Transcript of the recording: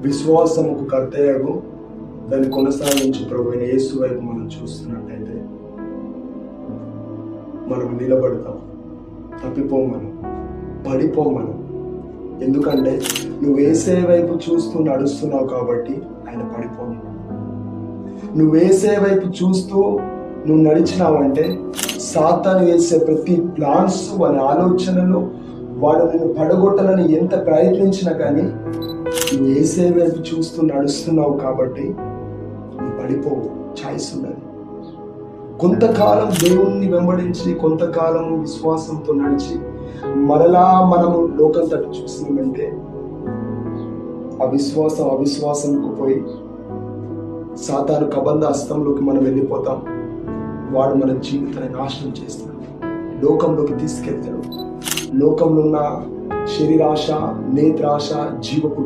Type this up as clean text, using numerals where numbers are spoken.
విశ్వాసముకు కర్తయ్యకు దాన్ని కొనసాగించి ప్రభువైన యేసు వైపు మనం చూస్తున్నట్టయితే మనం నిలబడతాం. తప్పిపోం, మనం పడిపోం. మనం ఎందుకంటే నువ్వు యేసే వైపు చూస్తూ నడుస్తున్నావు కాబట్టి ఆయన పడిపోను. నువ్వు యేసే వైపు చూస్తూ నువ్వు నడిచినావంటే సాతాను వేసే ప్రతి ప్లాన్స్, వాని ఆలోచనలు, వాడు నిన్ను పడగొట్టాలని ఎంత ప్రయత్నించినా కానీ నువ్వు యేసే వైపు చూస్తూ నడుస్తున్నావు కాబట్టి నువ్వు పడిపోవు. ఛాయిస్ ఉన్నది. కొంతకాలం దేవుణ్ణి వెంబడించి, కొంతకాలం విశ్వాసంతో నడిచి మరలా మనము లోకం తట్టు చూసినామంటే అవిశ్వాసంకు పోయి సాతాను కబంధ హస్తంలోకి మనం వెళ్ళిపోతాం. వాడు మన జీవితాన్ని నాశనం చేస్తాడు, లోకంలోకి తీసుకెళ్తాడు. లోకంలో ఉన్న శరీరాశ, నేత్రాశ, జీవపు